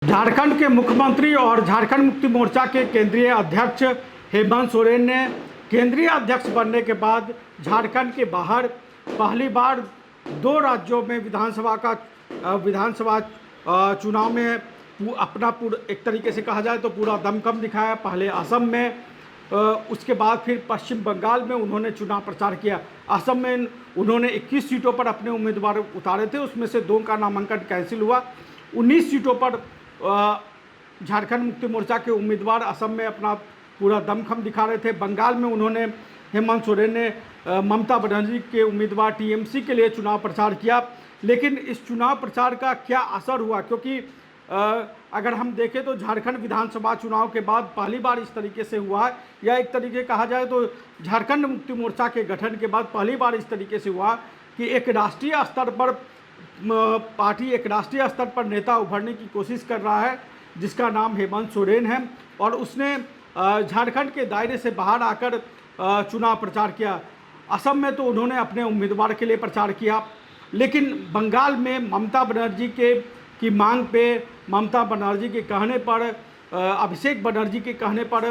झारखंड के मुख्यमंत्री और झारखंड मुक्ति मोर्चा के केंद्रीय अध्यक्ष हेमंत सोरेन ने केंद्रीय अध्यक्ष बनने के बाद झारखंड के बाहर पहली बार दो राज्यों में विधानसभा चुनाव में अपना एक तरीके से कहा जाए तो पूरा दमखम दिखाया। पहले असम में, उसके बाद फिर पश्चिम बंगाल में उन्होंने चुनाव प्रचार किया। असम में उन्होंने 21 सीटों पर अपने उम्मीदवार उतारे थे, उसमें से 2 का नामांकन कैंसिल हुआ। 19 सीटों पर झारखंड मुक्ति मोर्चा के उम्मीदवार असम में अपना पूरा दमखम दिखा रहे थे। बंगाल में उन्होंने हेमंत सोरेन ने ममता बनर्जी के उम्मीदवार टीएमसी के लिए चुनाव प्रचार किया। लेकिन इस चुनाव प्रचार का क्या असर हुआ, क्योंकि अगर हम देखें तो झारखंड विधानसभा चुनाव के बाद पहली बार इस तरीके से हुआ है, या एक तरीके कहा जाए तो झारखंड मुक्ति मोर्चा के गठन के बाद पहली बार इस तरीके से हुआ कि एक राष्ट्रीय स्तर पर पार्टी, एक राष्ट्रीय स्तर पर नेता उभरने की कोशिश कर रहा है जिसका नाम हेमंत सोरेन है, और उसने झारखंड के दायरे से बाहर आकर चुनाव प्रचार किया। असम में तो उन्होंने अपने उम्मीदवार के लिए प्रचार किया, लेकिन बंगाल में ममता बनर्जी की मांग पे, ममता बनर्जी के कहने पर, अभिषेक बनर्जी के कहने पर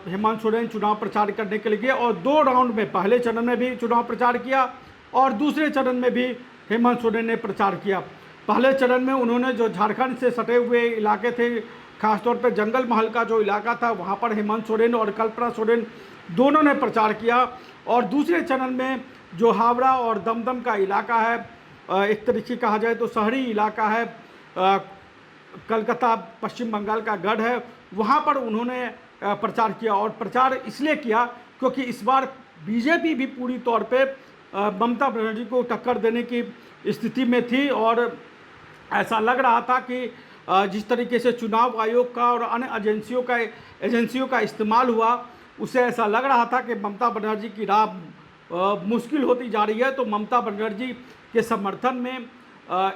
हेमंत सोरेन चुनाव प्रचार करने के लिए गए और 2 राउंड में, पहले चरण में भी चुनाव प्रचार किया और दूसरे चरण में भी हेमंत सोरेन ने प्रचार किया। पहले चरण में उन्होंने जो झारखंड से सटे हुए इलाके थे, खासतौर पर जंगल महल का जो इलाका था, वहाँ पर हेमंत सोरेन और कल्पना सोरेन दोनों ने प्रचार किया। और दूसरे चरण में जो हावड़ा और दमदम का इलाका है, एक तरीके कहा जाए तो शहरी इलाका है, कलकत्ता पश्चिम बंगाल का गढ़ है, वहाँ पर उन्होंने प्रचार किया। और प्रचार इसलिए किया क्योंकि इस बार बीजेपी भी पूरी तौर पे ममता बनर्जी को टक्कर देने की स्थिति में थी, और ऐसा लग रहा था कि जिस तरीके से चुनाव आयोग का और अन्य एजेंसियों का इस्तेमाल हुआ, उससे ऐसा लग रहा था कि ममता बनर्जी की राह मुश्किल होती जा रही है। तो ममता बनर्जी के समर्थन में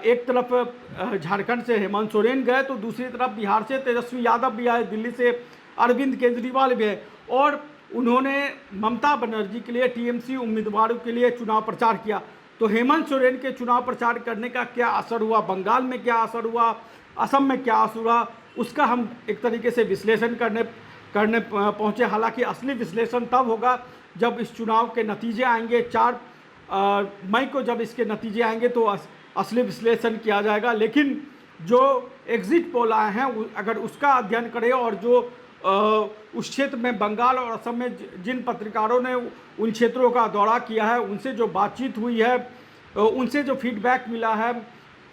एक तरफ झारखंड से हेमंत सोरेन गए, तो दूसरी तरफ बिहार से तेजस्वी यादव भी आए, दिल्ली से अरविंद केजरीवाल भी है, और उन्होंने ममता बनर्जी के लिए, टीएमसी उम्मीदवारों के लिए चुनाव प्रचार किया। तो हेमंत सोरेन के चुनाव प्रचार करने का क्या असर हुआ, बंगाल में क्या असर हुआ, असम में क्या असर हुआ, उसका हम एक तरीके से विश्लेषण करने पहुँचे। हालांकि असली विश्लेषण तब होगा जब इस चुनाव के नतीजे आएंगे। 4 मई को जब इसके नतीजे आएंगे तो असली विश्लेषण किया जाएगा। लेकिन जो एग्जिट पोल आए हैं, अगर उसका अध्ययन करें और जो उस क्षेत्र में, बंगाल और असम में जिन पत्रकारों ने उन क्षेत्रों का दौरा किया है, उनसे जो बातचीत हुई है, उनसे जो फीडबैक मिला है,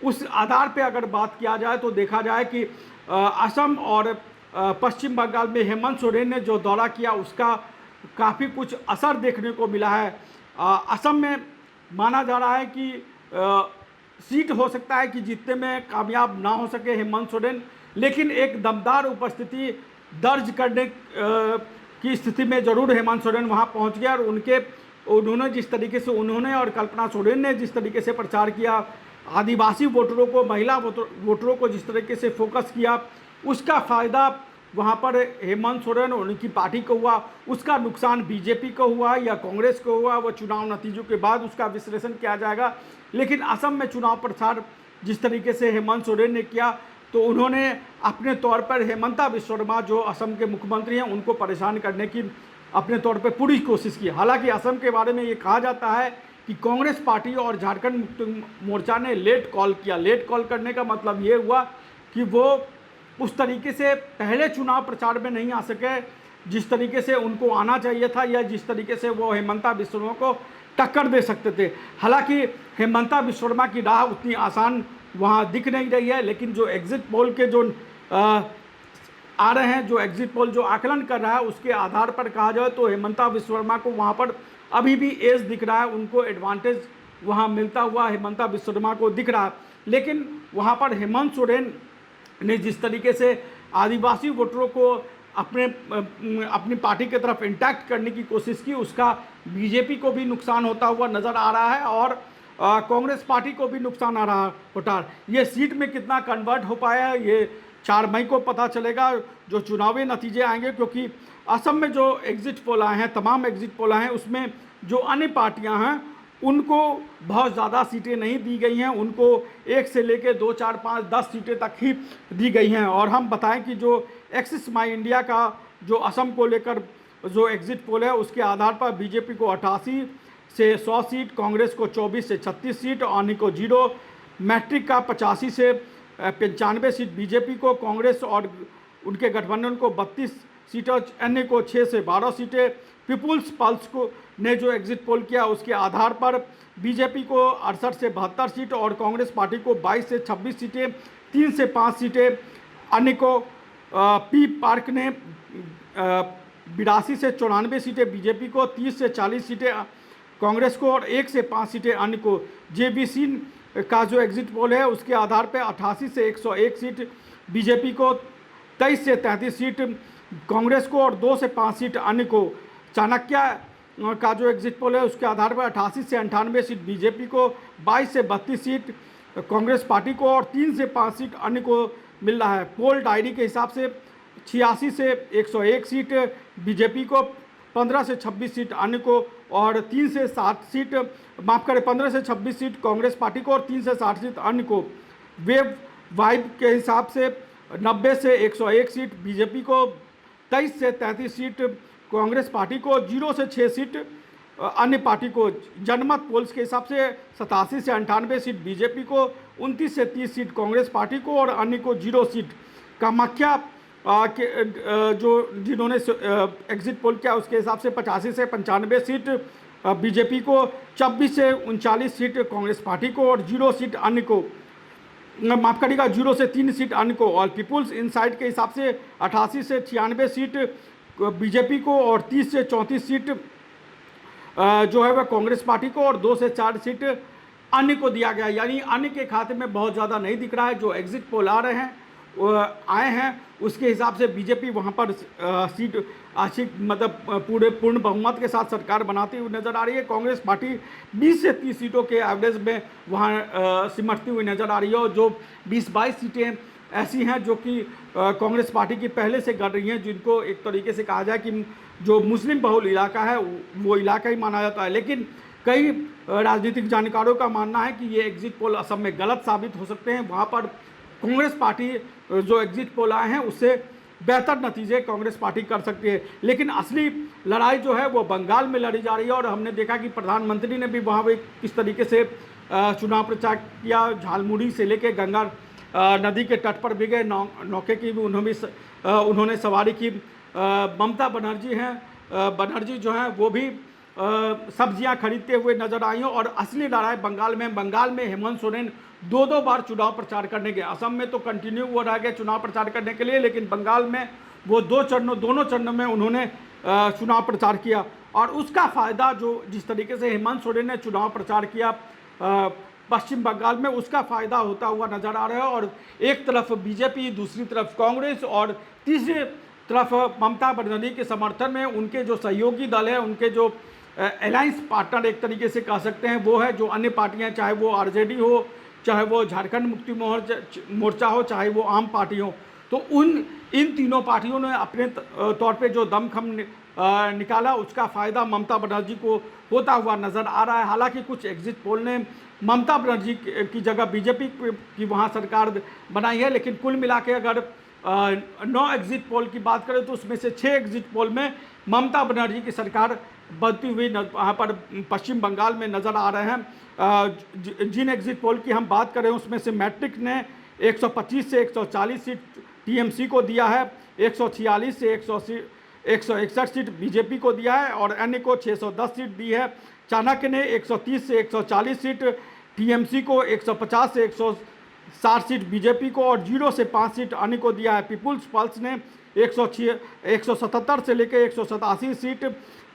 उस आधार पे अगर बात किया जाए तो देखा जाए कि असम और पश्चिम बंगाल में हेमंत सोरेन ने जो दौरा किया उसका काफ़ी कुछ असर देखने को मिला है। असम में माना जा रहा है कि सीट हो सकता है कि जीतने में कामयाब ना हो सके हेमंत सोरेन, लेकिन एक दमदार उपस्थिति दर्ज करने की स्थिति में जरूर हेमंत सोरेन वहां पहुंच गया। और उन्होंने जिस तरीके से, उन्होंने और कल्पना सोरेन ने जिस तरीके से प्रचार किया, आदिवासी वोटरों को, महिला वोटरों को जिस तरीके से फोकस किया, उसका फ़ायदा वहाँ पर हेमंत सोरेन और उनकी पार्टी को हुआ। उसका नुकसान बीजेपी को हुआ या कांग्रेस को हुआ, वो चुनाव नतीजों के बाद उसका विश्लेषण किया जाएगा। लेकिन असम में चुनाव प्रचार जिस तरीके से हेमंत सोरेन ने किया, तो उन्होंने अपने तौर पर हेमंता बिस्वा शर्मा जो असम के मुख्यमंत्री हैं उनको परेशान करने की अपने तौर पर पूरी कोशिश की। हालांकि असम के बारे में ये कहा जाता है कि कांग्रेस पार्टी और झारखंड मुक्ति मोर्चा ने लेट कॉल किया। लेट कॉल करने का मतलब ये हुआ कि वो उस तरीके से पहले चुनाव प्रचार में नहीं आ सके जिस तरीके से उनको आना चाहिए था, या जिस तरीके से वो हेमंता बिस्वा शर्मा को टक्कर दे सकते थे। हालांकि हेमंता बिस्वा शर्मा की राह उतनी आसान वहाँ दिख नहीं रही है, लेकिन जो एग्जिट पोल के जो आ रहे हैं, जो एग्जिट पोल जो आकलन कर रहा है, उसके आधार पर कहा जाए तो हेमंता बिस्वा शर्मा को वहाँ पर अभी भी एज दिख रहा है, उनको एडवांटेज वहाँ मिलता हुआ हेमंता बिस्वा शर्मा को दिख रहा है। लेकिन वहाँ पर हेमंत सोरेन ने जिस तरीके से आदिवासी वोटरों को अपनी पार्टी की तरफ इंटैक्ट करने की कोशिश की, उसका बीजेपी को भी नुकसान होता हुआ नज़र आ रहा है और कांग्रेस पार्टी को भी नुकसान आ रहा होता है। ये सीट में कितना कन्वर्ट हो पाया है, ये 4 मई को पता चलेगा, जो चुनावी नतीजे आएंगे। क्योंकि असम में जो एग्जिट पोल आए हैं, तमाम एग्जिट पोल आए हैं, उसमें जो अन्य पार्टियां हैं उनको बहुत ज़्यादा सीटें नहीं दी गई हैं, उनको 1 से लेकर 2, 4, 5, 10 सीटें तक ही दी गई हैं। और हम बताएं कि जो एक्सिस माई इंडिया का जो असम को लेकर जो एग्जिट पोल है उसके आधार पर बीजेपी को 88 से 100 सीट, कांग्रेस को 24 से 36 सीट, अन्य को 0, मैट्रिक का 85 से 95 सीट बीजेपी को, कांग्रेस और उनके गठबंधन को 32 सीटें, अन्य को 6 से 12 सीटें। पीपुल्स पल्स को ने जो एग्जिट पोल किया उसके आधार पर बीजेपी को 68 से 72 सीट और कांग्रेस पार्टी को 22 से 26 सीटें, 3 से 5 सीटें, अन्य को पी पार्क ने 82 से 94 सीटें बीजेपी को, 30 से 40 सीटें कांग्रेस को और 1 से 5 सीटें अन्य को। जेबीसी का जो एग्जिट पोल है उसके आधार पर 88 से 101 सीट बीजेपी को, 23 से 33 सीट कांग्रेस को और 2 से 5 सीट अन्य को। चाणक्य का जो एग्जिट पोल है उसके आधार पर 88 से 98 सीट बीजेपी को, 22 से 32 सीट कांग्रेस पार्टी को और 3 से 5 सीट अन्य को मिल रहा है। पोल डायरी के हिसाब से 86 से 101 सीट बीजेपी को, 15 से 26 सीट अन्य को और 3 से 7 सीट, माफ करें, 15 से 26 सीट कांग्रेस पार्टी को और 3 से 7 सीट अन्य को। वेब वाइब के हिसाब से 90 से 101 सीट बीजेपी को, 23 से 33 सीट कांग्रेस पार्टी को, 0 से 6 सीट अन्य पार्टी को। जनमत पोल्स के हिसाब से 87 से 98 सीट बीजेपी को, 29 से 30 सीट कांग्रेस पार्टी को और अन्य को 0 सीट। कामाख्या जो जिन्होंने एग्जिट पोल किया उसके हिसाब से 85 से 95 सीट बीजेपी को, 26 से 39 सीट कांग्रेस पार्टी को और 0 सीट अन्य को, माफ करिएगा 0 से 3 सीट अन्य को। और पीपुल्स इनसाइड के हिसाब से 88 से 96 सीट बीजेपी को और 30 से 34 सीट जो है वह कांग्रेस पार्टी को और 2 से 4 सीट अन्य को दिया गया। यानी अन्य के खाते में बहुत ज़्यादा नहीं दिख रहा है। जो एग्जिट पोल आ रहे हैं आए हैं उसके हिसाब से बीजेपी वहाँ पर सीट मतलब पूर्ण बहुमत के साथ सरकार बनाती हुई नज़र आ रही है। कांग्रेस पार्टी 20 से 30 सीटों के एवरेज में वहाँ सिमटती हुई नज़र आ रही है और जो 20-22 सीटें ऐसी हैं जो कि कांग्रेस पार्टी की पहले से गढ़ रही हैं, जिनको एक तरीके से कहा जाए कि जो मुस्लिम बहुल इलाका है वो इलाका ही माना जाता है। लेकिन कई राजनीतिक जानकारों का मानना है कि ये एग्जिट पोल असम में गलत साबित हो सकते हैं। वहाँ पर कांग्रेस पार्टी जो एग्जिट पोल आए हैं उससे बेहतर नतीजे कांग्रेस पार्टी कर सकती है। लेकिन असली लड़ाई जो है वो बंगाल में लड़ी जा रही है और हमने देखा कि प्रधानमंत्री ने भी वहाँ पे किस तरीके से चुनाव प्रचार किया। झालमुड़ी से लेकर गंगा नदी के तट पर भी गए, नौके की भी उन्होंने सवारी की। ममता बनर्जी जो हैं वो भी सब्जियां खरीदते हुए नजर आई हैं। और असली लड़ाई बंगाल में हेमंत सोरेन 2 बार चुनाव प्रचार करने गए। असम में तो कंटिन्यू वो रह गए चुनाव प्रचार करने के लिए, लेकिन बंगाल में वो दोनों चरणों में उन्होंने चुनाव प्रचार किया। और उसका फ़ायदा जो जिस तरीके से हेमंत सोरेन ने चुनाव प्रचार किया पश्चिम बंगाल में, उसका फ़ायदा होता हुआ नज़र आ रहा है। और एक तरफ बीजेपी, दूसरी तरफ कांग्रेस और तीसरी तरफ ममता बनर्जी के समर्थन में उनके जो सहयोगी दल है, उनके जो अलायंस पार्टनर एक तरीके से कह सकते हैं, वो है जो अन्य पार्टियां, चाहे वो आरजेडी हो, चाहे वो झारखंड मुक्ति मोर्चा हो, चाहे वो आम पार्टी हो। तो इन तीनों पार्टियों ने अपने तौर पे जो दमखम निकाला, उसका फ़ायदा ममता बनर्जी को होता हुआ नज़र आ रहा है। हालांकि कुछ एग्जिट पोल ने ममता बनर्जी की जगह बीजेपी की वहाँ सरकार बनाई है, लेकिन कुल मिला के अगर 9 एग्जिट पोल की बात करें तो उसमें से 6 एग्जिट पोल में ममता बनर्जी की सरकार बनती हुई वहाँ पर पश्चिम बंगाल में नज़र आ रहे हैं। जिन एग्जिट पोल की हम बात करें उसमें से मैट्रिक ने 125 से 140 सीट टीएमसी को दिया है, 146 से 161 सीट बीजेपी को दिया है और अन्य को 610 सीट दी है। चाणक्य ने 130 से 140 सीट टीएमसी को, 150 से 160 सीट बीजेपी को और 0 से 5 सीट अन्य को दिया है। पीपुल्स पल्स ने 177 से लेकर 187 सीट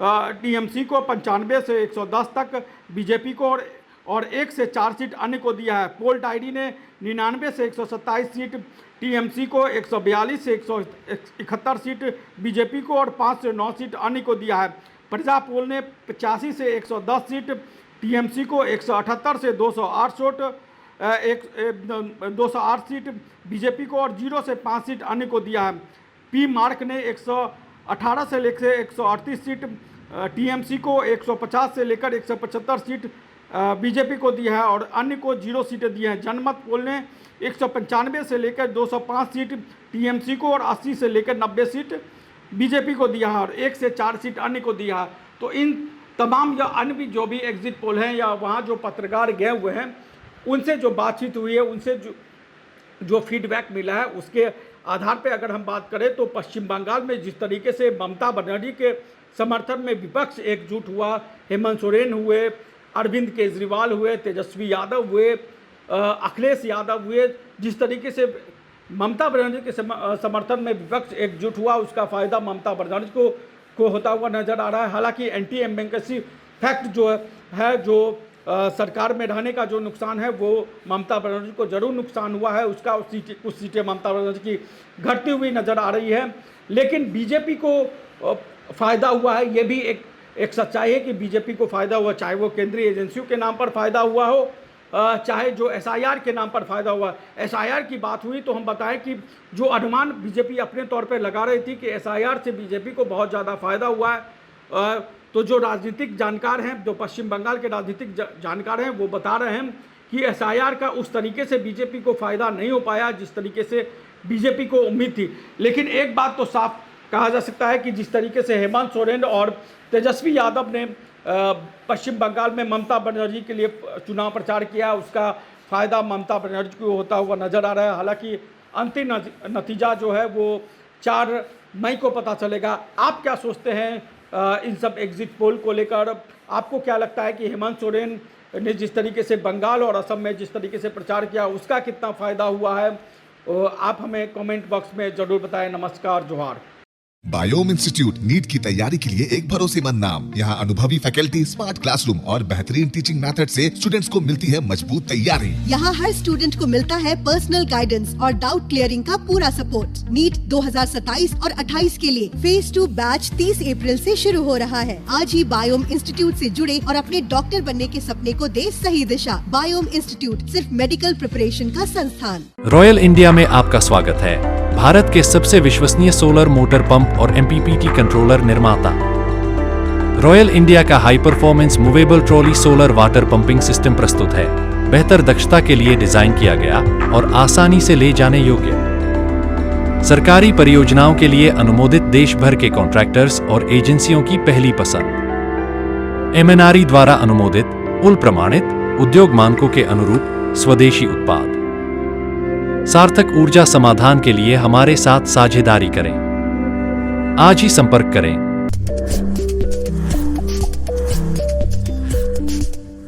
टीएमसी को, 95 से 110 तक बीजेपी को और 1 से 4 सीट अन्य को दिया है। पोल डायरी ने 99 से 127 सीट टीएमसी को, 142 से 171 सीट बीजेपी को और 5 से 9 सीट अन्य को दिया है। प्रजा पोल ने 85 से 110 सीट टीएमसी को, 178 से 208 सीट बीजेपी को और 0 से 5 सीट अन्य को दिया है। पी मार्क ने 118 से लेकर 138 सीट टीएमसी को, 150 से लेकर 175 सीट बीजेपी को दी है और अन्य को 0 सीटें दी हैं। जनमत पोल ने 195 से लेकर 205 सीट टीएमसी को और 80 से लेकर 90 सीट बीजेपी को दिया है और 1 से 4 सीट अन्य को दिया है। तो इन तमाम या अन्य भी जो भी एग्जिट पोल हैं या वहाँ जो पत्रकार गए हुए हैं उनसे जो बातचीत हुई है, उनसे जो फीडबैक मिला है, उसके आधार पे अगर हम बात करें तो पश्चिम बंगाल में जिस तरीके से ममता बनर्जी के समर्थन में विपक्ष एकजुट हुआ, हेमंत सोरेन हुए, अरविंद केजरीवाल हुए, तेजस्वी यादव हुए, अखिलेश यादव हुए, जिस तरीके से ममता बनर्जी के समर्थन में विपक्ष एकजुट हुआ, उसका फ़ायदा ममता बनर्जी को होता हुआ नज़र आ रहा है। हालांकि एंटी एम्बेंकेसी फैक्ट जो है जो सरकार में रहने का जो नुकसान है वो ममता बनर्जी को जरूर नुकसान हुआ है, उसका कुछ सीटें ममता बनर्जी की घटती हुई नज़र आ रही है। लेकिन बीजेपी को फ़ायदा हुआ है, ये भी एक सच्चाई है कि बीजेपी को फ़ायदा हुआ, चाहे वो केंद्रीय एजेंसियों के नाम पर फ़ायदा हुआ हो, चाहे जो एसआईआर के नाम पर फ़ायदा हुआ। एसआईआर की बात हुई तो हम बताएं कि जो अनुमान बीजेपी अपने तौर पर लगा रही थी कि एसआईआर से बीजेपी को बहुत ज़्यादा फ़ायदा हुआ है, तो जो राजनीतिक जानकार हैं, जो पश्चिम बंगाल के राजनीतिक जानकार हैं, वो बता रहे हैं कि एसआईआर का उस तरीके से बीजेपी को फ़ायदा नहीं हो पाया जिस तरीके से बीजेपी को उम्मीद थी। लेकिन एक बात तो साफ कहा जा सकता है कि जिस तरीके से हेमंत सोरेन और तेजस्वी यादव ने पश्चिम बंगाल में ममता बनर्जी के लिए चुनाव प्रचार किया, उसका फ़ायदा ममता बनर्जी को होता हुआ नज़र आ रहा है। हालांकि अंतिम नतीजा जो है वो 4 मई को पता चलेगा। आप क्या सोचते हैं इन सब एग्जिट पोल को लेकर? आपको क्या लगता है कि हेमंत सोरेन ने जिस तरीके से बंगाल और असम में जिस तरीके से प्रचार किया उसका कितना फ़ायदा हुआ है? आप हमें कमेंट बॉक्स में ज़रूर बताएं। नमस्कार, जोहार। बायोम इंस्टीट्यूट नीट की तैयारी के लिए एक भरोसेमंद नाम। यहाँ अनुभवी फैकल्टी, स्मार्ट क्लासरूम और बेहतरीन टीचिंग मेथड से स्टूडेंट्स को मिलती है मजबूत तैयारी। यहाँ हर स्टूडेंट को मिलता है पर्सनल गाइडेंस और डाउट क्लियरिंग का पूरा सपोर्ट। नीट 2027 और 28 के लिए फेज 2 बैच 30 अप्रैल से शुरू हो रहा है। आज ही बायोम इंस्टीट्यूट से जुड़े और अपने डॉक्टर बनने के सपने को दे सही दिशा। बायोम इंस्टीट्यूट सिर्फ मेडिकल प्रिपरेशन का संस्थान। रॉयल इंडिया में आपका स्वागत है। भारत के सबसे विश्वसनीय सोलर मोटर पंप और एमपीपीटी कंट्रोलर निर्माता। रॉयल इंडिया का high performance movable trolley solar water pumping system प्रस्तुत है। बेहतर दक्षता के लिए डिजाइन किया गया और आसानी से ले जाने योग्य। सरकारी परियोजनाओं के लिए अनुमोदित देश भर के कॉन्ट्रैक्टर्स और एजेंसियों की पहली पसंद। एमएनआरई द्वारा अनुमोदित, उल प्रमाणित, उद्योग मानकों के अनुरूप स्वदेशी उत्पाद। सार्थक ऊर्जा समाधान के लिए हमारे साथ साझेदारी करें। आज ही संपर्क करें।